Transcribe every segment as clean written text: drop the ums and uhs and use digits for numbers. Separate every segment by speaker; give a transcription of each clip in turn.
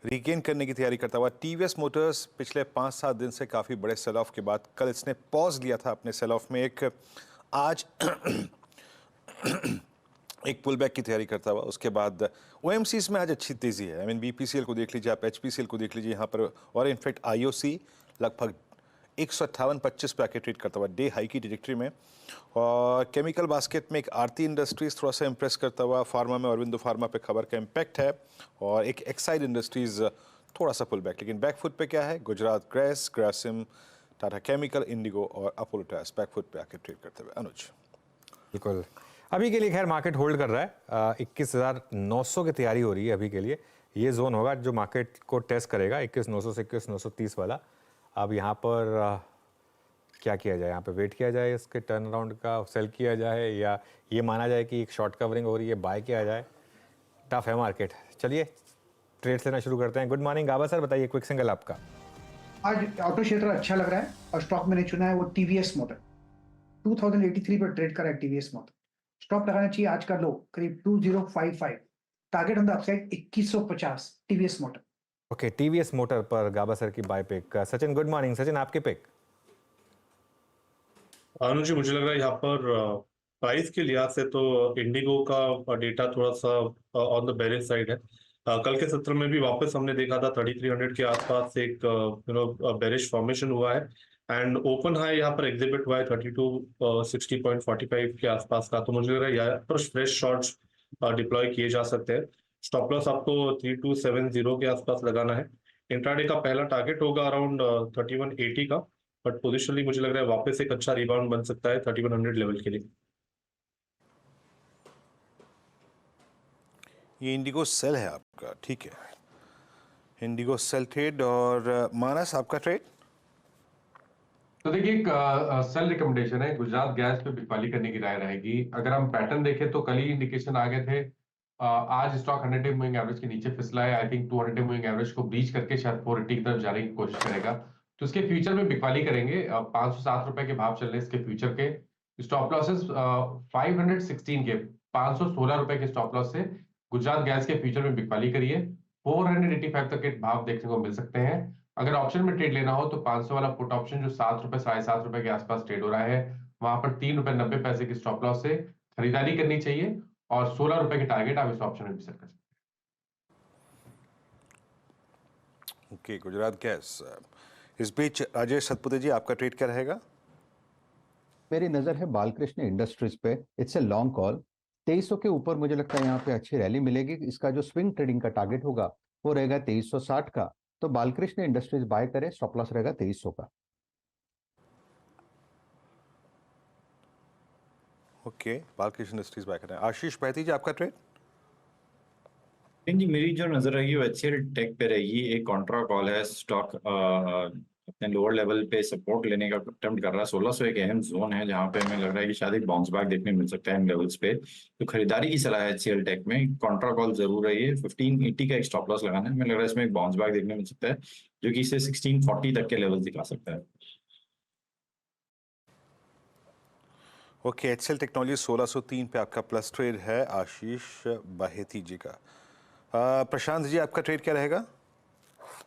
Speaker 1: Regain करने की तैयारी करता हुआ टीवीएस मोटर्स पिछले 5-7 दिन से काफ़ी बड़े सेल ऑफ के बाद कल इसने पॉज लिया था अपने सेल ऑफ में। आज एक पुल बैक की तैयारी करता हुआ उसके बाद ओएमसीज में आज अच्छी तेज़ी है। बीपीसीएल को देख लीजिए, आप एचपीसीएल को देख लीजिए यहाँ पर, और इनफैक्ट आईओसी लगभग 158.25 पे आके ट्रेड करता हुआ डे हाई की डिरेक्टरी में। और केमिकल बास्केट में एक आरती इंडस्ट्रीज थोड़ा सा इंप्रेस करता हुआ, फार्मा में अरविंदो फार्मा पे खबर का इम्पैक्ट है, और एक एक्साइड इंडस्ट्रीज थोड़ा सा पुल बैक। लेकिन बैकफुट पे क्या है? Gujarat gas, Grasim, Tata chemical, Indigo और अपोलो टायर्स बैकफुट पे आके ट्रेड करते हुए। अनुज।
Speaker 2: बिल्कुल, अभी के लिए खैर मार्केट होल्ड कर रहा है। 21,900 की तैयारी हो रही है अभी के लिए। ये जोन होगा जो मार्केट को टेस्ट करेगा, 21,900 से 21,930 वाला। अब यहाँ पर क्या किया जाए? यहाँ पे वेट किया जाए इसके टर्न अराउंड का, सेल किया जाए, या ये माना जाए कि एक शॉर्ट कवरिंग हो रही है, बाय किया जाए? टफ है मार्केट। चलिए ट्रेड लेना शुरू करते हैं। गुड मॉर्निंग गाबा सर, बताइए क्विक सिंगल आपका।
Speaker 3: आज ऑटो क्षेत्र अच्छा लग रहा है और स्टॉक मैंने चुना है वो टीवीएस मोटर। 2083 पर ट्रेड करा है टीवीएस मोटर। स्टॉप लगाना चाहिए आज का लो करीब 2055, target on the upside 2150 TVS motor.
Speaker 2: Okay, TVS motor पर गाबा सर की buy pick. Sachin, good morning. Sachin, आपके पिक?
Speaker 4: अनुज जी, मुझे लग रहा है यहाँ पर प्राइस के लिहाज से तो इंडिगो का डेटा थोड़ा सा ऑन द बेरिश साइड है। कल के सत्र में भी वापस हमने देखा था 3300 के आसपास एक बेरिश फॉर्मेशन हुआ है, एंड ओपन हाई यहाँ पर एग्जिबिट हुआ है 3260.45 के आसपास का। तो मुझे लग रहा है यहाँ पर फ्रेश शॉर्ट्स डिप्लॉय किए जा सकते हैं। स्टॉप लॉस आपको 3270 के आसपास लगाना है। इंट्राडे का पहला टारगेट होगा अराउंड 3180 का, बट पोजिशनली मुझे लग रहा है वापस एक अच्छा रिबाउंड बन सकता है 3100 लेवल के लिए।
Speaker 1: ये इंडिगो सेल है आपका, ठीक है। IndiGo sell trade. और मानस, आपका ट्रेड?
Speaker 5: तो देखिए, एक सेल रिकमेंडेशन है। गुजरात गैस पे बिकवाली करने की राय रहेगी। अगर हम पैटर्न देखें तो कल ही इंडिकेशन आ गए थे। आज स्टॉक 100 मूविंग एवरेज के नीचे फिसला है। आई थिंक 200 मूविंग एवरेज को ब्रीच करके शायद 480 की तरफ जाने की कोशिश करेगा, तो इसके फ्यूचर में बिकवाली करेंगे। 507 रुपए के भाव चल रहे हैं इसके फ्यूचर के। स्टॉप लॉसेस 516 के, 516 रुपए के स्टॉप लॉस से गुजरात गैस के फ्यूचर में बिकवाली करिए। 485 तक के भाव देखने को मिल सकते हैं। अगर ऑप्शन में ट्रेड लेना हो तो 500 वाला पुट ऑप्शन जो 7 रुपए 7.5 रुपए के आसपास ट्रेड हो रहा है, वहां पर 3 रुपए 90 पैसे की स्टॉप लॉस से खरीदारी करनी चाहिए, और 16 रुपए की टारगेट आप इस ऑप्शन में भी सेट कर सकते हैं।
Speaker 1: Okay, Gujarat gas. इस बीच राजेश सतपुते जी, आपका ट्रेड क्या रहेगा?
Speaker 6: मेरी नजर है बालकृष्ण इंडस्ट्रीज पे। It's a long call. 2300 के ऊपर मुझे लगता है यहाँ पे अच्छी रैली मिलेगी। इसका जो स्विंग ट्रेडिंग का टारगेट होगा वो रहेगा 2360 का। तो बालकृष्ण इंडस्ट्रीज बाय करें, स्टॉप लॉस रहेगा 2300 का।
Speaker 1: ओके, बालकृष्ण इंडस्ट्रीज बाय करें। आशीष बहती जी, आपका ट्रेड?
Speaker 7: जी, मेरी जो नजर रहेगी वो एचसीएल टेक पे रहेगी। एक कॉन्ट्रा कॉल है। स्टॉक अपने लोअर लेवल पे सपोर्ट लेने का अटेम्प्ट कर रहा है। 1600 एक अहम जोन है जहां पे हमें लग रहा है कि शायद एक बाउंस बैक देखने मिल सकता है इन लेवल्स पे। तो खरीदारी की सलाह है एचसीएल टेक में। कॉन्ट्रा कॉल जरूर रही है। 1580 का एक स्टॉप लॉस लगाना है। हमें लग रहा है इसमें एक बाउंस बैक देखने मिल सकता है जो कि इसे 1640 तक के लेवल दिखा सकता है।
Speaker 1: ओके, एचसीएल टेक्नोलॉजी 1603 पे आपका प्लस ट्रेड है आशीष बाहेती जी का। प्रशांत जी, आपका ट्रेड क्या रहेगा?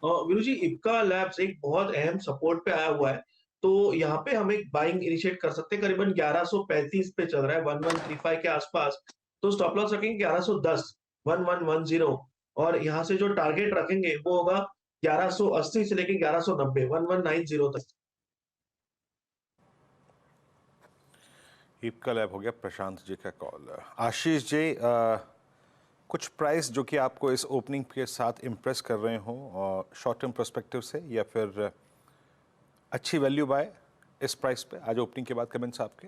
Speaker 8: वीरू जी, इप्का लैब्स एक बहुत अहम सपोर्ट पे आया हुआ है, तो यहाँ पे हम एक बाइंग इनिशिएट कर सकते हैं। करीबन 1135 पे चल रहा है, 1135 के आसपास। तो स्टॉप लॉस रखेंगे 1110, 1110, और यहाँ से जो टारगेट रखेंगे वो होगा 1180 से लेके 1190, 1190 तक।
Speaker 1: इप्का लैब हो गया प्रशांत जी का कॉल। आशीष जी, कुछ प्राइस जो कि आपको इस ओपनिंग के साथ इम्प्रेस कर रहे हो शॉर्ट टर्म पर्सपेक्टिव से, या फिर अच्छी वैल्यू बाय इस प्राइस पे? आज ओपनिंग के बाद कमेंट्स आपके।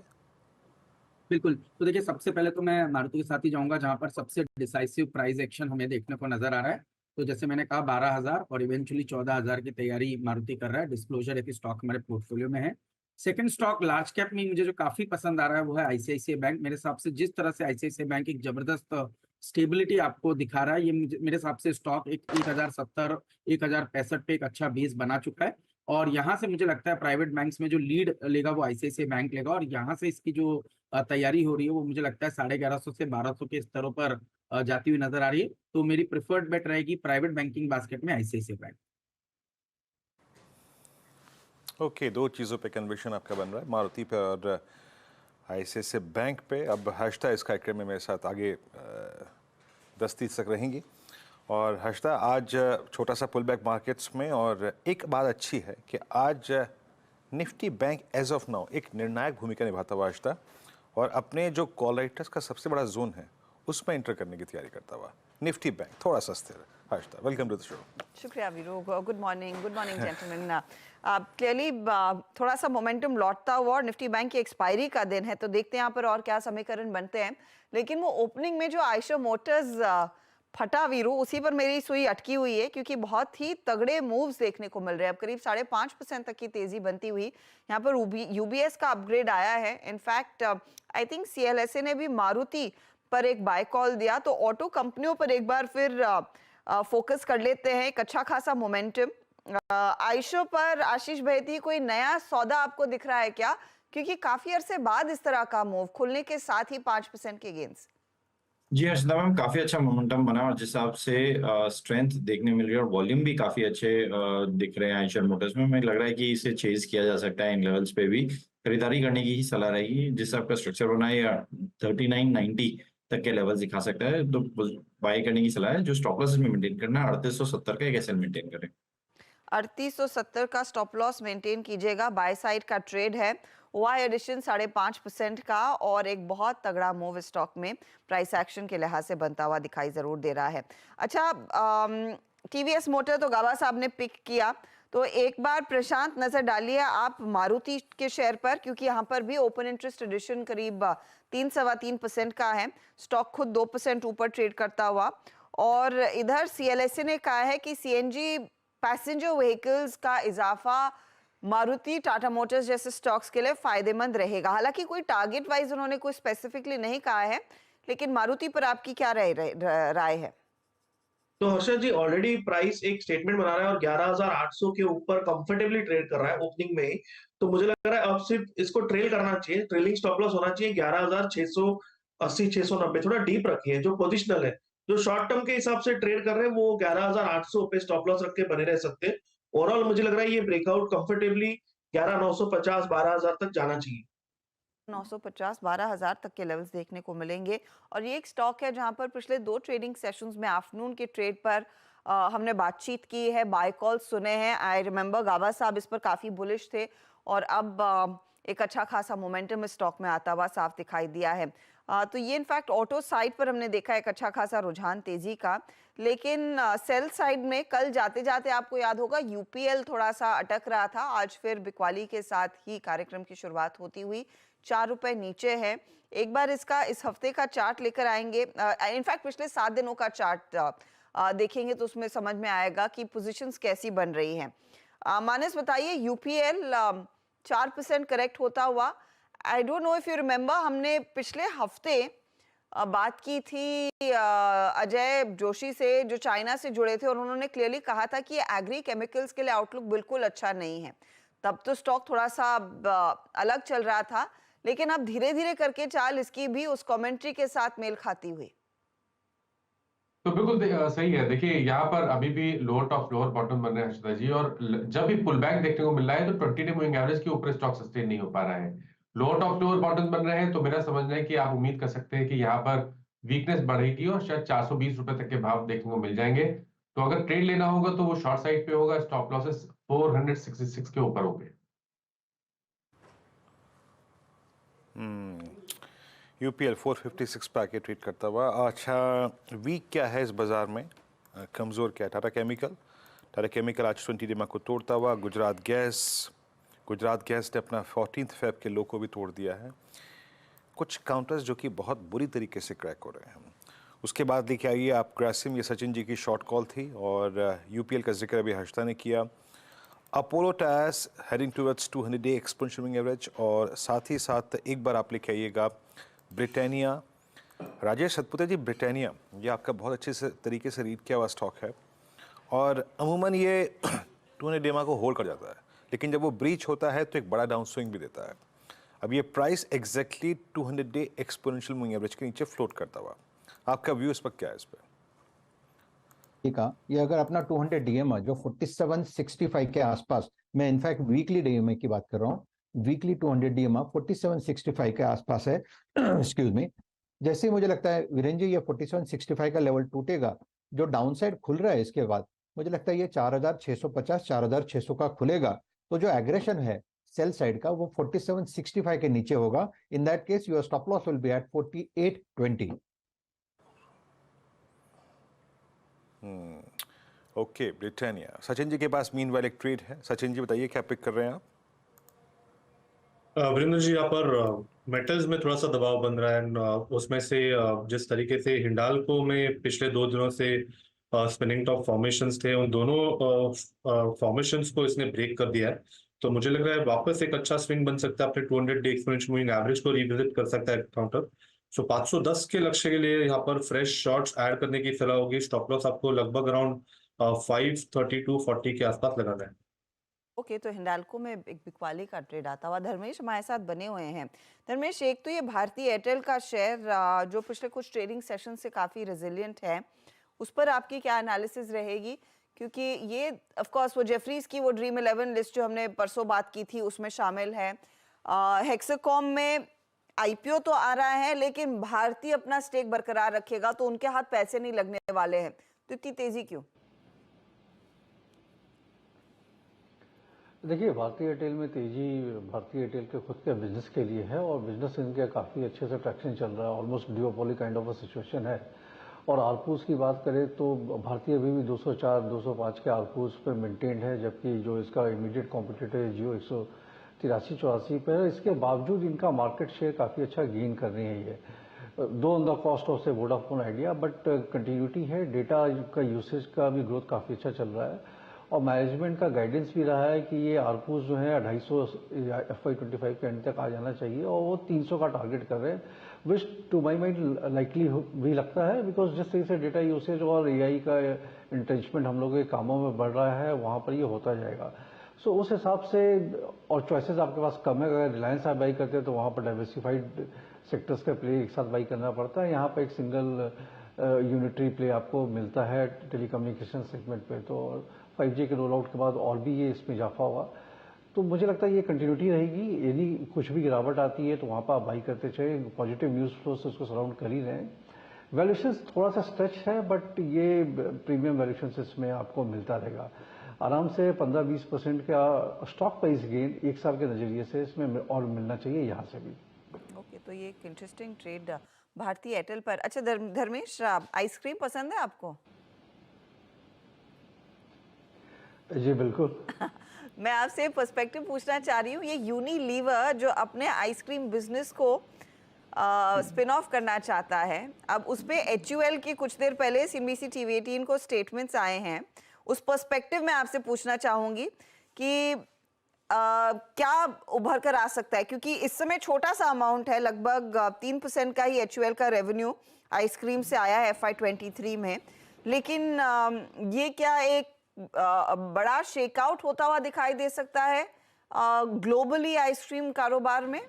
Speaker 9: बिल्कुल, तो देखिए, सबसे पहले तो मैं मारुति के साथ ही जाऊंगा जहां पर सबसे डिसाइसिव प्राइस एक्शन हमें देखने को नजर आ रहा है। तो जैसे मैंने कहा, 12,000 और इवेंचुअली 14,000 की तैयारी मारुति कर रहा है। डिस्क्लोजर एक स्टॉक हमारे पोर्टफोलियो में है। सेकंड स्टॉक लार्ज कैप में मुझे जो काफी पसंद आ रहा है वो है आईसीआईसीआई बैंक। मेरे हिसाब से जिस तरह से आईसीआईसीआई बैंक एक जबरदस्त स्टेबिलिटी आपको दिखा रहा है, ये मेरे हिसाब से स्टॉक एक 1070, 1065 पे एक अच्छा बेस बना चुका है। और यहाँ से मुझे लगता है प्राइवेट बैंक्स में जो लीड लेगा वो आईसीआईसीआई बैंक लेगा, और यहाँ से इसकी जो तैयारी हो रही है वो मुझे लगता है 1150 से 1200 के स्तरों पर जाती हुई नजर आ रही है। तो मेरी प्रेफर्ड बेट रहेगी प्राइवेट बैंकिंग बास्केट में आईसीआईसीआई बैंक।
Speaker 1: ओके, दो चीज़ों पे कन्विक्शन आपका बन रहा है, मारुति पे और आईसीआईसीआई बैंक पे। अब हर्षदा इस कार्यक्रम में मेरे साथ आगे 10:30 तक रहेंगी। और हर्षदा, आज छोटा सा पुल बैक मार्केट्स में, और एक बात अच्छी है कि आज Nifty bank as of now एक निर्णायक भूमिका निभाता हुआ हर्षदा, और अपने जो कॉल राइटर्स का सबसे बड़ा जोन है उसमें एंटर करने की तैयारी करता हुआ निफ्टी बैंक थोड़ा सा स्थिर है। Harshada, welcome to the show.
Speaker 10: शुक्रिया Veeru, good morning gentleman. Clearly थोड़ा सा मोमेंटम लौटता हुआ, और निफ्टी बैंक की एक्सपायरी का दिन है, तो देखते हैं यहाँ पर और क्या समीकरण बनते हैं। लेकिन वो ओपनिंग में जो आयशर मोटर्स फटा वीरू, उसी पर मेरी सुई अटकी हुई है, क्योंकि बहुत ही तगड़े मूव्स देखने को मिल रहे हैं। अब करीब 5.5% तक की तेजी बनती हुई यहाँ पर यूबीएस का अपग्रेड आया है। इनफैक्ट आई थिंक सीएलएसए ने भी मारुति पर एक बाय कॉल दिया। तो ऑटो कंपनियों पर एक बार फिर फोकस कर लेते हैं, एक अच्छा खासा मोमेंटम। आयशर पर आशीष भाई, कोई नया सौदा आपको दिख रहा है क्या? क्योंकि काफी अरसे बाद इस तरह का मूव खुलने के साथ ही 5% के गेंस।
Speaker 7: जी हर्षदा मैम, काफी अच्छा मोमेंटम बना और जिस हिसाब से स्ट्रेंथ देखने मिल रही है और वॉल्यूम भी काफी अच्छे दिख रहे हैं आयशर मोटर्स में। मुझे लग रहा है कि इसे चेज किया जा सकता है। इन लेवल्स पे भी खरीदारी करने की ही सलाह रहेगी। जिस हिसाब का स्ट्रक्चर बना है 3990 तक के लेवल दिखा सकता है, तो बाय करने की सलाह है। जो स्टॉप लॉस में मेंटेन करना है 3870 का एक एसएल मेंटेन करें।
Speaker 10: 3870 का स्टॉप लॉस मेंटेन कीजिएगा। बाय साइड का ट्रेड है। ओआई एडिशन 5.5% का, और एक बहुत तगड़ा मूव स्टॉक में प्राइस एक्शन के लिहाज से बनता हुआ दिखाई जरूर दे रहा है। अच्छा, टीवीएस मोटर तो गाबा साहब ने पिक किया, तो एक बार प्रशांत नजर डालिए आप मारुति के शेयर पर, क्योंकि यहाँ पर भी ओपन इंटरेस्ट एडिशन करीब 3.3% का है। स्टॉक खुद 2% ऊपर ट्रेड करता हुआ। और इधर सीएलएसए ने कहा है कि सीएनजी पैसेंजर व्हीकल्स का इजाफा मारुति, टाटा मोटर्स जैसे स्टॉक्स के लिए फायदेमंद रहेगा। हालांकि कोई टारगेट वाइज उन्होंने कोई स्पेसिफिकली नहीं कहा है, लेकिन मारुति पर आपकी क्या राय है?
Speaker 8: तो हर्षद जी, ऑलरेडी प्राइस एक स्टेटमेंट बना रहा है और 11,800 के ऊपर कंफर्टेबली ट्रेड कर रहा है ओपनिंग में ही। तो मुझे लग रहा है अब सिर्फ इसको ट्रेल करना चाहिए। ट्रेलिंग स्टॉप लॉस होना चाहिए 11,680 690, थोड़ा डीप रखिए। जो पोजिशनल है, जो शॉर्ट टर्म के हिसाब से ट्रेड कर रहे हैं, वो 11,800 पे स्टॉप लॉस रख के बने रह सकते हैं। ओवरऑल मुझे लग रहा है ये ब्रेकआउट कंफर्टेबली 11,950 12,000 तक जाना चाहिए।
Speaker 10: 950 12,000 तक के लेवल्स देखने को मिलेंगे। और ये एक स्टॉक है जहां पर पिछले 2 ट्रेडिंग सेशंस में आफ्टरनून के ट्रेड पर हमने बातचीत की है, बाय कॉल सुने हैं। आई रिमेंबर गाबा साहब इस पर काफी बुलिश थे, और अब एक अच्छा खासा मोमेंटम इस स्टॉक में आता हुआ साफ दिखाई दिया है। तो ये इनफैक्ट ऑटो साइड पर हमने देखा एक अच्छा खासा रुझान तेजी का। लेकिन सेल साइड में कल जाते जाते आपको याद होगा यूपीएल थोड़ा सा अटक रहा था। आज फिर बिकवाली के साथ ही कार्यक्रम की शुरुआत होती हुई 4 रुपए नीचे है। एक बार इसका इस हफ्ते का चार्ट लेकर आएंगे, इनफैक्ट पिछले 7 दिनों का चार्ट देखेंगे तो उसमें समझ में आएगा कि पोजीशंस कैसी बन रही हैं। मानस बताइए, यूपीएल 4% करेक्ट होता हुआ। I don't know if you remember, हमने पिछले हफ्ते बात की थी अजय जोशी से, जो चाइना से जुड़े थे, और उन्होंने क्लियरली कहा था कि एग्री केमिकल्स के लिए आउटलुक बिल्कुल अच्छा नहीं है। तब तो स्टॉक थोड़ा सा अलग चल रहा था, लेकिन अब धीरे धीरे करके चाल इसकी भी उस कमेंट्री के साथ मेल खाती हुई।
Speaker 5: तो बिल्कुल सही है। देखिए यहाँ पर अभी भी लोअर टॉप लोअर बॉटम बन रहे हैं हर्षदा जी, और जब भी पुल बैक देखने को मिल रहा है तो 20 डे मूविंग एवरेज के ऊपर स्टॉक सस्टेन नहीं हो पा रहा है। लोअर टॉप लोअर बॉटम बन रहे हैं, तो मेरा समझना है कि आप उम्मीद कर सकते हैं कि यहाँ पर वीकनेस बढ़ेगी और शायद 420 रुपए तक के भाव देखने को मिल जाएंगे। तो अगर ट्रेड लेना होगा तो वो शॉर्ट साइड पे होगा। स्टॉप लॉसेस 466 के ऊपर होंगे।
Speaker 1: यूपीएल 456 पे आके ट्रेड करता हुआ। अच्छा, वीक क्या है इस बाजार में, कमज़ोर क्या है? टाटा केमिकल आज 20 डे को तोड़ता हुआ। गुजरात गैस ने अपना 14 फेब के लो को भी तोड़ दिया है। कुछ काउंटर्स जो कि बहुत बुरी तरीके से क्रैक हो रहे हैं। उसके बाद लेके आइए आप ग्रासिम, ये सचिन जी की शॉर्ट कॉल थी, और यूपीएल का जिक्र अभी हर्षदा ने किया। Apollo tyres heading towards 200 day exponential moving average, और साथ ही साथ एक बार आप लेके आइएगा ब्रिटानिया। राजेश सतपुते जी, ब्रिटानिया ये आपका बहुत अच्छे से तरीके से रीड किया हुआ स्टॉक है, और अमूमन ये 200 डे को होल्ड कर जाता है, लेकिन जब वो ब्रीच होता है तो एक बड़ा डाउन स्विंग भी देता है। अब ये price exactly 200 day exponential moving average के नीचे फ्लोट करता हुआ। आपका व्यू इस पर क्या है इस पर?
Speaker 6: ठीक है, ये अगर अपना 200 डीएमए जो 4765 के आसपास, मैं इनफैक्ट वीकली डीएमए की बात कर रहा हूँ, वीकली 200 डीएमए 4765 के आसपास है एक्सक्यूज मी। जैसे ही मुझे लगता है वीरेंद्र जी ये 4765 का लेवल टूटेगा, जो डाउनसाइड खुल रहा है इसके बाद मुझे लगता है ये 4650 4600 का खुलेगा, तो जो एग्रेशन है सेल साइड का वो 4765 के नीचे होगा। In that case your stop loss will be at 4820।
Speaker 1: Okay, Britannia. Sachin ji के पास मीनवाइल एक ट्रेड है। सचिन जी बताइए क्या पिक कर रहे हैं आप?
Speaker 4: वीरेंद्र जी, यहाँ पर मेटल्स में थोड़ा सा दबाव बन रहा है उसमें से जिस तरीके से हिंडाल्को में पिछले 2 दिनों से स्पिनिंग टॉप फॉर्मेशंस थे, उन दोनों फॉर्मेशंस को इसने ब्रेक कर दिया है। तो मुझे लग रहा है वापस एक अच्छा स्विंग बन सकता है, अपने 200 डे एक्सपोनेंशियल मूविंग एवरेज को रिविजिट कर सकता है काउंटर। सो 510 के लक्ष्य के लिए यहाँ पर फ्रेश शॉट्स ऐड करने की सलाह होगी। स्टॉप लॉस आपको लगभग अराउंड 532.40 के आसपास लगाना है।
Speaker 10: ओके, तो हिंडाल्को में एक बिकवाली का ट्रेड आता हुआ। धर्मेश हमारे साथ बने हुए हैं। धर्मेश, एक तो ये भारतीय एयरटेल का शेयर जो पिछले कुछ ट्रेडिंग सेशन से काफ़ी रेजिलिएंट है, उस पर आपकी क्या एनालिसिस रहेगी? क्योंकि ये ऑफ कोर्स वो जेफरीज की वो ड्रीम 11 लिस्ट जो हमने परसों बात की थी उसमें शामिल है। हेक्साकॉम में आईपीओ तो आ रहा है, लेकिन भारतीय अपना स्टेक बरकरार रखेगा तो उनके हाथ पैसे नहीं लगने वाले हैं, तो इतनी तेजी क्यों?
Speaker 11: देखिए, भारतीय एयरटेल में तेजी भारतीय एयरटेल के खुद के बिजनेस के लिए है और बिजनेस इनके काफ़ी अच्छे से ट्रैक्शन चल रहा है। Almost डिओपोली kind of a situation है। और आरपूस की बात करें तो भारतीय अभी भी 204 205 के आरपूस पर मेंटेन्ड है, जबकि जो इसका इमीडिएट कॉम्पिटिटर है जियो 183-84 पर है। इसके बावजूद इनका मार्केट शेयर काफ़ी अच्छा गेन कर रही है। ये दो ऑन द कॉस्ट ऑफ से वोडाफोन आइडिया, बट कंटिन्यूटी है। डेटा का यूसेज का भी ग्रोथ काफ़ी अच्छा चल रहा है और मैनेजमेंट का गाइडेंस भी रहा है कि ये आरपूस जो है 250 FY25 के एंड तक आ जाना चाहिए और वो 300 का टारगेट कर रहे हैं, विच टू माई माइंड लाइकली भी लगता है, बिकॉज जिस तरीके से डेटा यूसेज और एआई का इंट्रेंचमेंट हम लोगों के कामों में बढ़ रहा है वहाँ पर ये होता जाएगा। सो उस हिसाब से और चॉइसेस आपके पास कम है। अगर रिलायंस आप बाई करते हैं तो वहाँ पर डाइवर्सिफाइड सेक्टर्स का प्ले एक साथ बाई करना पड़ता है। यहाँ पर एक सिंगल यूनिटरी प्ले आपको मिलता है टेलीकम्युनिकेशन सेगमेंट पे। तो 5G के रोल आउट के बाद और भी ये इसमें इजाफा हुआ, तो मुझे लगता है ये कंटिन्यूटी रहेगी। यदि कुछ भी गिरावट आती है तो वहाँ पर आप बाई करते चले। पॉजिटिव न्यूज़ फ्लो से उसको सराउंड कर ही रहे हैं। वैल्यूएशन थोड़ा सा स्ट्रेच है, बट ये प्रीमियम वैल्यूएशन इसमें आपको मिलता रहेगा। आराम से 15-20% का स्टॉक प्राइस गेन एक साल के नज़रिए से इसमें और मिलना चाहिए यहाँ से भी।
Speaker 10: ओके, तो ये एक इंटरेस्टिंग ट्रेड भारतीय एयरटेल पर। अच्छा धर्मेश, आइसक्रीम पसंद है आपको?
Speaker 11: जी बिल्कुल।
Speaker 10: मैं आपसे पर्सपेक्टिव पूछना चाह रही हूँ, ये यूनिलीवर जो अपने आइसक्रीम बिजनेस को स्पिन ऑफ करना चाहता है, अब उस पे HUL की कुछ देर पहले CNBC TV 18 को स्टेटमेंट्स आए हैं। उस पर्सपेक्टिव में आपसे पूछना चाहूंगी कि क्या उभर कर आ सकता है, क्योंकि इस समय छोटा सा अमाउंट है, लगभग 3% का ही HUL का रेवेन्यू आइसक्रीम से आया है FY23 में, लेकिन ये क्या एक बड़ा शेकआउट होता हुआ दिखाई दे सकता है ग्लोबली आइसक्रीम कारोबार में?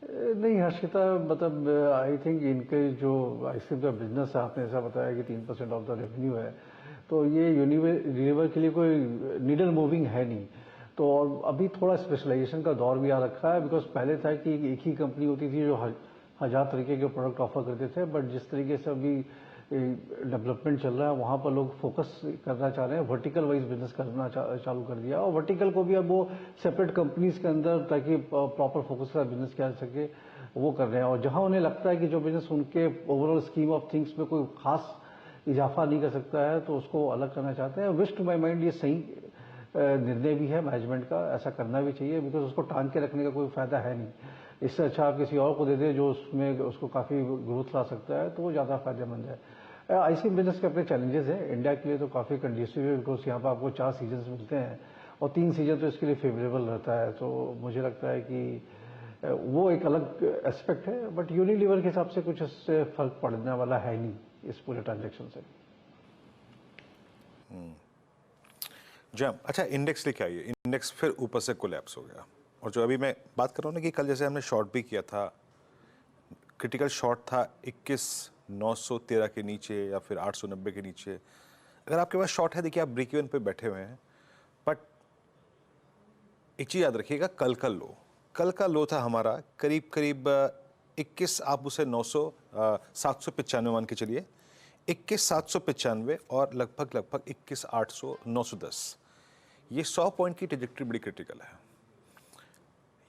Speaker 11: नहीं हर्षिता, मतलब आई थिंक इनके जो आइसक्रीम का बिजनेस है, आपने ऐसा बताया कि 3% ऑफ द रेवेन्यू है, तो ये यूनिलीवर के लिए कोई नीडल मूविंग है नहीं। तो अभी थोड़ा स्पेशलाइजेशन का दौर भी आ रखा है, बिकॉज पहले था कि एक ही कंपनी होती थी जो हजार तरीके के प्रोडक्ट ऑफर करते थे, बट जिस तरीके से अभी डेवलपमेंट चल रहा है वहाँ पर लोग फोकस करना चाह रहे हैं, वर्टिकल वाइज बिजनेस करना चालू कर दिया, और वर्टिकल को भी अब वो सेपरेट कंपनीज के अंदर ताकि प्रॉपर फोकस का बिजनेस किया जा सके वो कर रहे हैं। और जहाँ उन्हें लगता है कि जो बिजनेस उनके ओवरऑल स्कीम ऑफ थिंग्स में कोई खास इजाफा नहीं कर सकता है तो उसको अलग करना चाहते हैं। विश टू माई माइंड ये सही निर्णय भी है मैनेजमेंट का, ऐसा करना भी चाहिए, बिकॉज उसको टांग के रखने का कोई फायदा है नहीं। इससे अच्छा आप किसी और को दे दें जो उसमें उसको काफ़ी ग्रोथ ला सकता है, तो वो ज़्यादा फायदेमंद है। आइसक्रीम बिजनेस के अपने चैलेंजेस हैं, इंडिया के लिए तो काफ़ी कंड्यूसिव है, बिकॉज यहाँ पर आपको 4 सीजन मिलते हैं और 3 सीजन तो इसके लिए फेवरेबल रहता है। तो मुझे लगता है कि वो एक अलग एस्पेक्ट है, बट यूनिलीवर के हिसाब से कुछ इससे फर्क पड़ने वाला है नहीं इस पूरे ट्रांजेक्शन से।
Speaker 1: जम अच्छा, इंडेक्स लेके आइए। इंडेक्स फिर ऊपर से कोलैप्स हो गया, और जो अभी मैं बात कर रहा हूँ ना कि कल जैसे हमने शॉर्ट भी किया था क्रिटिकल शॉर्ट था 21,913 के नीचे या फिर 890 के नीचे, अगर आपके पास शॉर्ट है, देखिए आप ब्रेक इवन पे बैठे हुए हैं, बट एक चीज़ याद रखिएगा, कल का लो था हमारा करीब 21, आप उसे 795 मान के चलिए, 21,795 और लगभग 21,800 910, ये 100 पॉइंट की ट्रेजेक्टरी बड़ी क्रिटिकल है।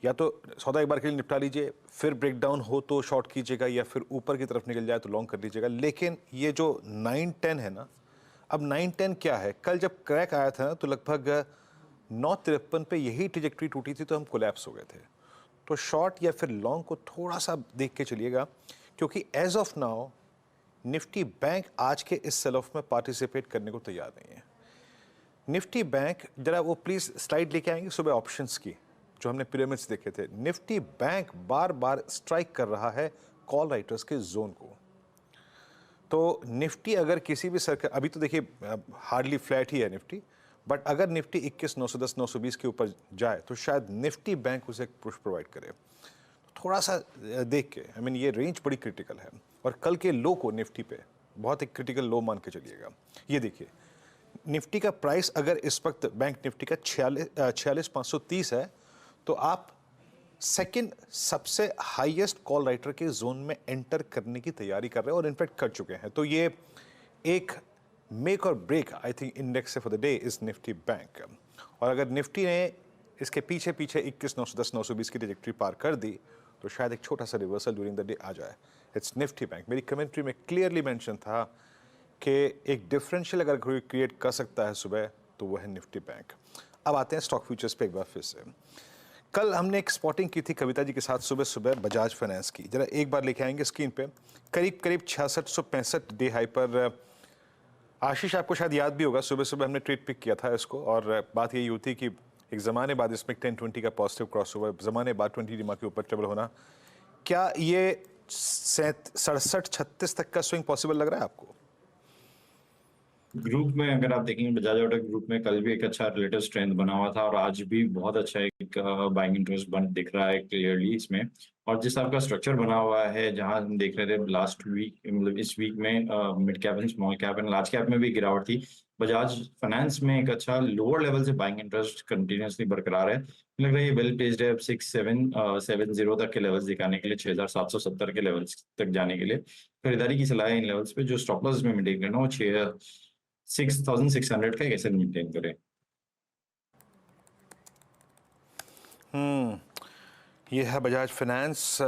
Speaker 1: या तो सौदा एक बार के लिए निपटा लीजिए, फिर ब्रेकडाउन हो तो शॉर्ट कीजिएगा, या फिर ऊपर की तरफ निकल जाए तो लॉन्ग कर लीजिएगा। लेकिन ये जो 9-10 है ना, अब 9-10 क्या है, कल जब क्रैक आया था ना तो लगभग 953 पे यही ट्रेजेक्टरी टूटी थी तो हम कोलैप्स हो गए थे। तो शॉर्ट या फिर लॉन्ग को थोड़ा सा देख के चलिएगा, क्योंकि as of now Nifty bank आज के इस सेल ऑफ में पार्टिसिपेट करने को तैयार नहीं है। निफ्टी बैंक, जरा वो प्लीज स्लाइड लेके आएंगे सुबह ऑप्शंस की, जो हमने पिरामिड्स देखे थे। निफ्टी बैंक बार बार स्ट्राइक कर रहा है कॉल राइटर्स के जोन को। तो निफ्टी अगर किसी भी सर्कल, अभी तो देखिए हार्डली फ्लैट ही है निफ्टी, बट अगर निफ्टी 21,910 920 के ऊपर जाए तो शायद निफ्टी बैंक उसे एक पुश प्रोवाइड करे। थोड़ा सा देख के, आई मीन ये रेंज बड़ी क्रिटिकल है, और कल के लो को निफ्टी पे बहुत एक क्रिटिकल लो मान के चलिएगा। ये देखिए निफ्टी का प्राइस अगर इस वक्त बैंक निफ्टी का 46,530 है, तो आप सेकंड सबसे हाईएस्ट कॉल राइटर के जोन में एंटर करने की तैयारी कर रहे हैं और इनफैक्ट कर चुके हैं। तो ये एक मेक और break I think index for the day is Nifty bank. और अगर निफ्टी ने इसके पीछे 21,910 920 की ट्रैजेक्टरी पार कर दी तो शायद एक छोटा सा रिवर्सल ड्यूरिंग द डे आ जाए। It's Nifty bank. मेरी कमेंट्री में क्लियरली मेंशन था कि एक डिफरेंशियल अगर कोई क्रिएट कर सकता है सुबह तो वो है निफ्टी बैंक। अब आते हैं स्टॉक फ्यूचर्स पे एक बार फिर से। कल हमने एक स्पॉटिंग की थी कविता जी के साथ सुबह बजाज फाइनेंस की, जरा एक बार लेके आएंगे स्क्रीन पे। करीब 6665 डे हाई पर आशीष, आपको शायद याद भी होगा, सुबह हमने ट्रेड पिक किया था इसको, और बात यही होती कि एक ज़माने बाद इसमें 10-20 का पॉजिटिव क्रॉस ओवर, ज़माने बाद 20 डीमा के ऊपर ट्रेबल होना। क्या ये 67-36 तक का स्विंग पॉसिबल लग रहा है आपको?
Speaker 7: ग्रुप में अगर आप देखेंगे बजाज ऑटो ग्रुप में कल भी एक अच्छा रिलेटिव स्ट्रेंथ बना हुआ था, और आज भी बहुत अच्छा एक बाइंग इंटरेस्ट बन दिख रहा है क्लियरली इसमें। और जिस आपका स्ट्रक्चर बना हुआ है, जहां हम देख रहे थे लास्ट वीक, मतलब इस वीक में mid cap and small cap and large cap में भी गिरावट थी, बजाज फाइनेंस में एक अच्छा लोअर लेवल से बाइंग इंटरेस्ट कंटिन्यूसली बरकरार है। लग रहा है ये वेल प्लेस्ड है 6770 तक के लेवल्स दिखाने के लिए, 6770 के लेवल्स तक जाने के लिए खरीदारी की सलाह है इन लेवल्स पे। जो स्टॉप लॉस में मेंटेन करना वो 6600 का एक ऐसे मेंटेन करें।
Speaker 1: ये है बजाज फाइनेंस,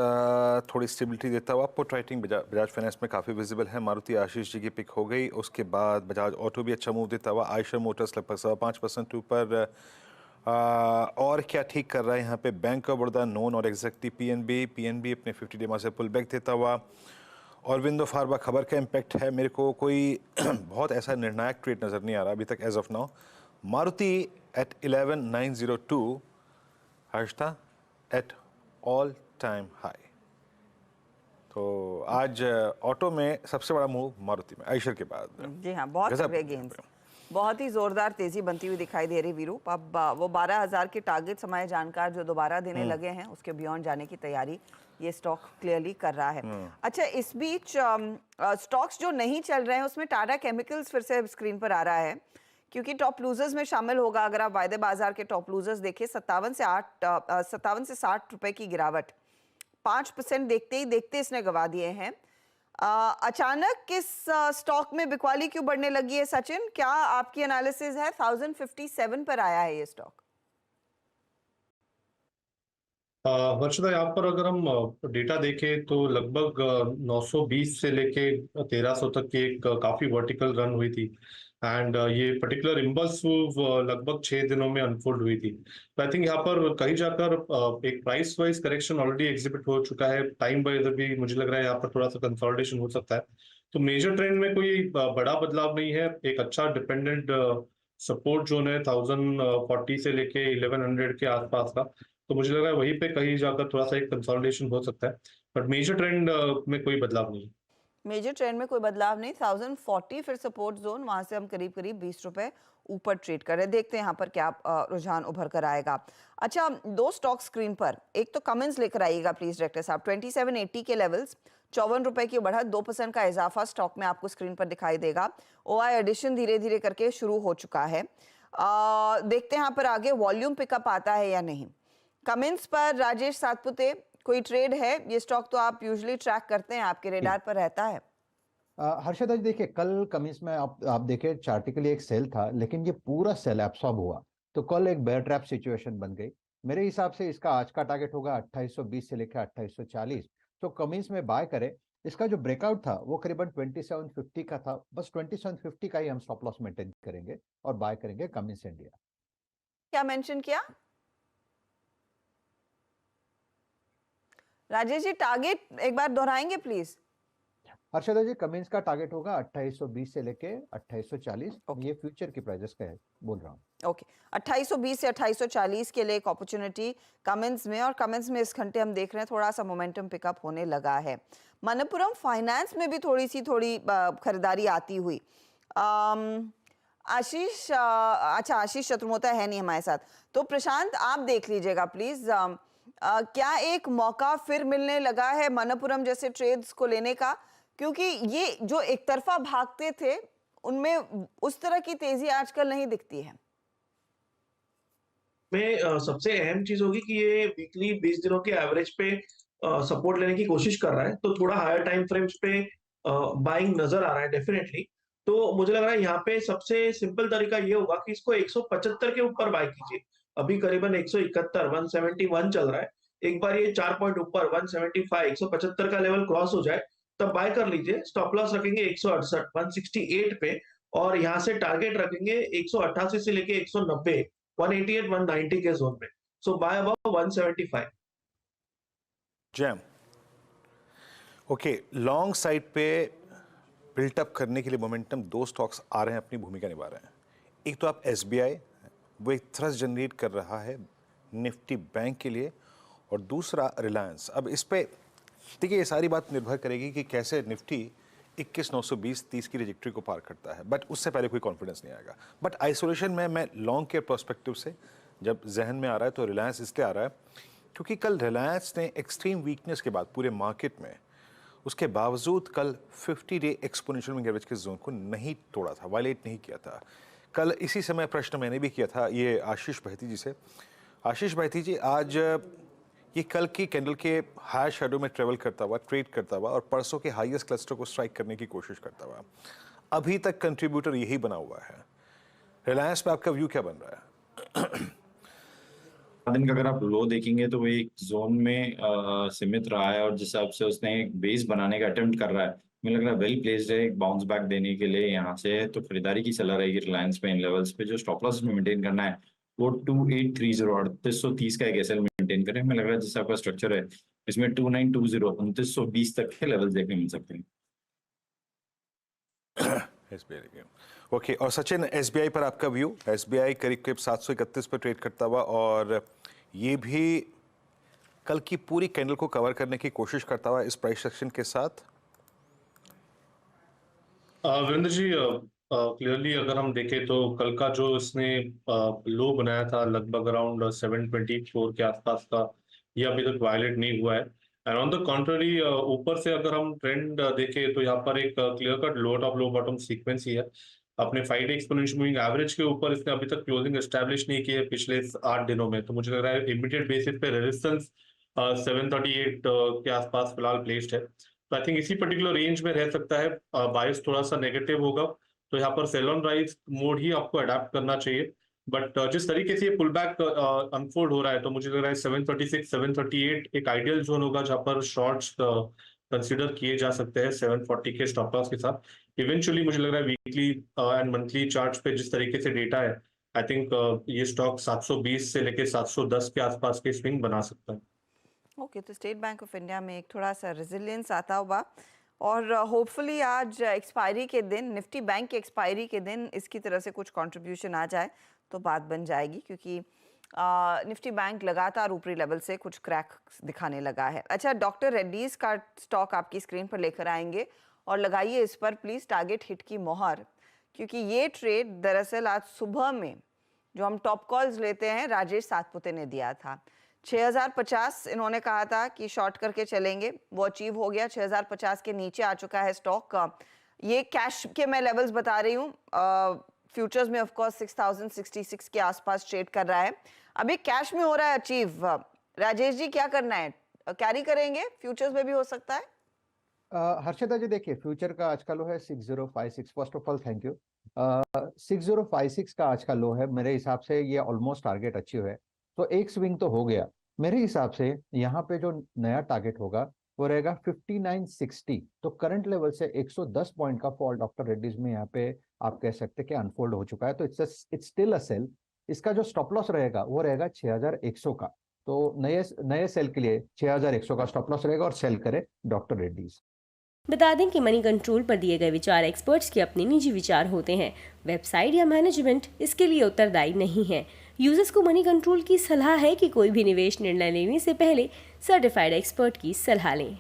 Speaker 1: थोड़ी स्टेबिलिटी देता हुआ। पुट राइटिंग बजाज फाइनेंस में काफ़ी विजिबल है। मारुति आशीष जी की पिक हो गई, उसके बाद बजाज ऑटो भी अच्छा मूव देता हुआ। आयशर मोटर्स लगभग 5% ऊपर। और क्या ठीक कर रहा है यहाँ पे, बैंक ऑफ बड़ौदा नोन और एग्जैक्टली पीएनबी अपने 50 डे से पुल बैक देता हुआ। और विंडो फार्मा खबर का इम्पैक्ट है, मेरे को कोई बहुत ऐसा निर्णायक ट्रेड नज़र नहीं आ रहा अभी तक as of now. Maruti at 11,902, Harshada at all time high. तो आज ऑटो में सबसे बड़ा मूव मारुति में, आयशर के बाद।
Speaker 10: जी हाँ, बहुत तगड़े गेंस, बहुत ही जोरदार तेजी बनती हुई दिखाई दे रही वीरू। अब वो 12,000 के टारगेट समय जानकार जो दोबारा देने लगे हैं, उसके बियॉन्ड जाने की तैयारी ये स्टॉक क्लियरली कर रहा है। अच्छा, इस बीच स्टॉक्स जो नहीं चल रहे हैं उसमें टाटा केमिकल्स फिर से स्क्रीन पर आ रहा है, क्योंकि टॉप लूजर्स में शामिल होगा। अगर आप वायदे बाजार के टॉप लूजर्स देखें, 57 से 60 रुपए की गिरावट, 5% देखते इसने गवा दिए हैं। अचानक किस स्टॉक में बिकवाली क्यों बढ़ने लगी है सचिन, क्या आपकी एनालिसिस है? 1057 पर आया है ये स्टॉक।
Speaker 4: वर्षिता, यहाँ पर अगर हम डेटा देखें तो लगभग 920 से लेके 1300 तक की एक काफी वर्टिकल रन हुई थी, एंड ये पर्टिकुलर इम्पल्स लगभग 6 दिनों में अनफोल्ड हुई थी। तो आई थिंक यहाँ पर कहीं जाकर एक price wise correction already exhibit हो चुका है। टाइम वाइज अभी मुझे लग रहा है यहाँ पर थोड़ा सा कंसोलिडेशन हो सकता है। तो मेजर ट्रेंड में कोई बड़ा बदलाव नहीं है। एक अच्छा डिपेंडेंट सपोर्ट जोन है 1040 से लेके 1100 के आसपास का, तो मुझे लग रहा है वहीं पे कहीं जाकर थोड़ा सा एक कंसोलिडेशन हो सकता है, बट मेजर ट्रेंड में कोई बदलाव नहीं।
Speaker 10: मेजर ट्रेंड में कोई बदलाव नहीं। 1040 फिर सपोर्ट जोन, वहां से हम करीब 20 रुपए ऊपर ट्रेड कर रहे हैं। देखते हैं यहाँ पर क्या रुझान उभर कर आएगा। अच्छा, दो स्टॉक स्क्रीन पर, एक तो कमेंस लेकर आइएगा प्लीज डायरेक्टर साहब। 2780 के लेवल्स ₹54 की बढ़त, 2% का इजाफा स्टॉक में आपको स्क्रीन पर दिखाई देगा। ओआई एडिशन धीरे धीरे करके शुरू हो चुका है। देखते हैं यहाँ पर आगे वॉल्यूम पिकअप आता है या नहीं। कमिंस पर राजेश सातपुते, कोई ट्रेड है? ये स्टॉक तो आप यूजुअली ट्रैक करते हैं, आपके रेडार पर रहता है।
Speaker 6: हर्षद जी देखिए, कल कमिंस में आप देखिए चार्टिकली एक सेल था, लेकिन ये पूरा सेल एब्सॉर्ब हुआ, तो कल एक बेयर ट्रैप सिचुएशन बन गई। मेरे हिसाब से इसका आज का टारगेट होगा 2820 से लेकर 2840। तो कमिंस में बाय करें। इसका जो ब्रेकआउट था वो करीबन 2750 का था, बस 2750 का ही हम स्टॉप लॉस मेंटेन करेंगे और बाय करेंगे कमिंस इंडिया।
Speaker 10: क्या मेंशन किया राजेश जी? टारगेट एक बार दोहराएंगे प्लीज।
Speaker 6: हर्षद जी, कमिंस का टारगेट होगा 2820 से लेके 2840। ये फ्यूचर की प्राइसेस का है, बोल रहा हूँ।
Speaker 10: ओके, 2820 से 2840 के लिए एक अपॉर्चुनिटी कमेंट्स में, और कमेंट्स में इस घंटे हम देख रहे हैं थोड़ा सा मोमेंटम पिकअप होने लगा है। मनप्पुरम फाइनेंस में भी थोड़ी खरीदारी आती हुई। आशीष, अच्छा आशीष चतुर्मोता है नहीं हमारे साथ, तो प्रशांत आप देख लीजिएगा प्लीज। क्या एक मौका फिर मिलने लगा है मनप्पुरम जैसे ट्रेड्स को लेने का? क्योंकि ये जो एक तरफा भागते थे उनमें उस तरह की तेजी आजकल नहीं दिखती है।
Speaker 8: में सबसे अहम चीज होगी कि ये वीकली 20 दिनों के एवरेज पे सपोर्ट लेने की कोशिश कर रहा है, तो थोड़ा हायर टाइम फ्रेम्स पे बाइंग नजर आ रहा है डेफिनेटली। तो मुझे लग रहा है यहाँ पे सबसे सिंपल तरीका ये होगा कि इसको 175 के ऊपर बाय कीजिए। अभी करीबन 171 171 चल रहा है। एक बार ये 4 पॉइंट ऊपर 175 175 का लेवल क्रॉस हो जाए तब बाय कर लीजिए। स्टॉप लॉस रखेंगे 168 168 पे, और यहाँ से टारगेट रखेंगे 188 से लेके 190 188 190 के जोन में। So buy about 175।
Speaker 1: जैम ओके, लॉन्ग साइड पे बिल्टअप करने के लिए मोमेंटम दो स्टॉक्स आ रहे हैं, अपनी भूमिका निभा रहे हैं। एक तो आप SBI, वो एक थ्रस्ट जनरेट कर रहा है निफ्टी बैंक के लिए, और दूसरा रिलायंस। अब इस पे देखिए, ये सारी बात निर्भर करेगी कि कैसे निफ्टी 21,920 30 की ट्रैजेक्टरी को पार करता है, बट उससे पहले कोई कॉन्फिडेंस नहीं आएगा। बट आइसोलेशन में मैं लॉन्ग के पर्सपेक्टिव से जब जहन में आ रहा है तो रिलायंस इसलिए आ रहा है क्योंकि कल रिलायंस ने एक्सट्रीम वीकनेस के बाद पूरे मार्केट में, उसके बावजूद कल 50 डे एक्सपोनेंशियल मूविंग एवरेज के जोन को नहीं तोड़ा था, वायलेट नहीं किया था। कल इसी समय प्रश्न मैंने भी किया था ये आशीष बहती जी से। आशीष बहती जी, आज ये कल की कैंडल के हायर शेडो में ट्रेवल करता हुआ, ट्रेड करता हुआ, और परसों के हाईएस्ट क्लस्टर को स्ट्राइक करने की कोशिश करता हुआ, अभी तक कंट्रीब्यूटर यही बना हुआ है। रिलायंस पे आपका व्यू क्या बन रहा है?
Speaker 7: दिन का अगर आप लो देखेंगे तो वो एक जोन में सीमित रहा है, और जिस हिसाब से उसने एक बेस बनाने का अटेम्प्ट कर रहा है, मुझे लग रहा है वेल प्लेस्ड है एक बाउंस बैक देने के लिए यहाँ से। तो खरीदारी की सलाह रहेगी रिलायंस पे इन लेवल्स पे। जो स्टॉप लॉस में मेंटेन करना है वो 2830 3830 का एक एसएल मेंटेन करें। मुझे लग रहा है जिस आपका स्ट्रक्चर है इसमें 2920 2920 तक के लेवल्स देखने मिल सकते हैं।
Speaker 1: ओके, और सचिन, SBI पर आपका व्यू? SBI करीब 731 पर ट्रेड करता हुआ, और ये भी कल की पूरी कैंडल को कवर करने की कोशिश करता हुआ इस प्राइस सेक्शन के साथ।
Speaker 4: वीरेंद्र जी, क्लियरली अगर हम देखें तो कल का जो इसने लो बनाया था लगभग अराउंड 724 के आसपास का, ये अभी तक वायलेट नहीं हुआ है। एंड ऑन द कॉन्ट्ररी, ऊपर से अगर हम ट्रेंड देखें तो यहाँ पर एक क्लियर कट लो टॉप लो बॉटम सीक्वेंस ही है। अपने 5 डे एक्सपोनेंशियल मूविंग एवरेज के ऊपर इसने अभी तक क्लोजिंग एस्टैब्लिश नहीं की है पिछले 8 दिनों में। तो मुझे लग रहा है इमीडिएट बेसिस पे रेजिस्टेंस 738 के आसपास फिलहाल प्लेस्ड है। तो आई थिंक इसी पर्टिकुलर रेंज में रह सकता है। बायस थोड़ा सा नेगेटिव होगा, तो यहाँ पर सेल ऑन राइज मोड ही आपको अडेप्ट करना चाहिए। बट जिस तरीके से ये पुल बैक अनफोल्ड हो रहा है, तो मुझे लग रहा है 736 738 एक आइडियल जोन होगा जहां पर शॉर्ट्स कंसीडर किए जा सकते हैं 740 के स्टॉप लॉस के साथ। इवेंचुअली मुझे लग रहा है वीकली एंड मंथली चार्ट्स पे जिस तरीके से डेटा है, आई थिंक ये स्टॉक 720 से लेके 710 के आसपास के स्विंग बना सकता है।
Speaker 10: ओके, तो स्टेट बैंक ऑफ इंडिया में एक थोड़ा सा रेजिलियंस आता हुआ, और होपफुली आज एक्सपायरी के दिन, निफ्टी बैंक के एक्सपायरी के दिन इसकी तरह से कुछ कंट्रीब्यूशन आ जाए तो बात बन जाएगी, क्योंकि निफ्टी बैंक लगातार ऊपरी लेवल से कुछ क्रैक दिखाने लगा है। अच्छा, डॉक्टर रेड्डीज का स्टॉक आपकी स्क्रीन पर लेकर आएंगे, और लगाइए इस पर प्लीज़ टारगेट हिट की मोहर, क्योंकि ये ट्रेड दरअसल आज सुबह में जो हम टॉप कॉल्स लेते हैं राजेश सातपुते ने दिया था। 6050 इन्होंने कहा था कि शॉर्ट करके चलेंगे, वो अचीव हो गया। 6050 के नीचे आ चुका है स्टॉक। ये कैश के मैं लेवल्स बता रही हूँ, फ्यूचर्स में ऑफ कोर्स 6066 के आसपास ट्रेड कर रहा है। अभी कैश में हो रहा है अचीव। राजेश जी क्या करना है, कैरी करेंगे? फ्यूचर्स में भी हो सकता है।
Speaker 6: हर्षदा जी देखिए, फ्यूचर का आज का लो है 6056। First of all thank you. 6056 का आज का लो है, मेरे हिसाब से ये ऑलमोस्ट टारगेट अचीव है, तो एक स्विंग तो हो गया। मेरे हिसाब से यहाँ पे जो नया टारगेट होगा वो रहेगा 5960। तो करंट लेवल से 110 पॉइंट का फॉल डॉक्टर रेड्डीज में यहाँ पे आप कह सकते हैं कि अनफोल्ड हो चुका है, तो इट्स स्टिल अ सेल। इसका जो स्टॉप लॉस रहेगा वो रहेगा 6100 का। तो नए सेल के लिए 6100 का स्टॉप लॉस रहेगा और सेल करे डॉक्टर रेड्डीज।
Speaker 12: बता दें कि मनी कंट्रोल पर दिए गए विचार एक्सपर्ट्स के अपने निजी विचार होते हैं। वेबसाइट या मैनेजमेंट इसके लिए उत्तरदायी नहीं है। यूजर्स को मनी कंट्रोल की सलाह है कि कोई भी निवेश निर्णय लेने से पहले सर्टिफाइड एक्सपर्ट की सलाह लें।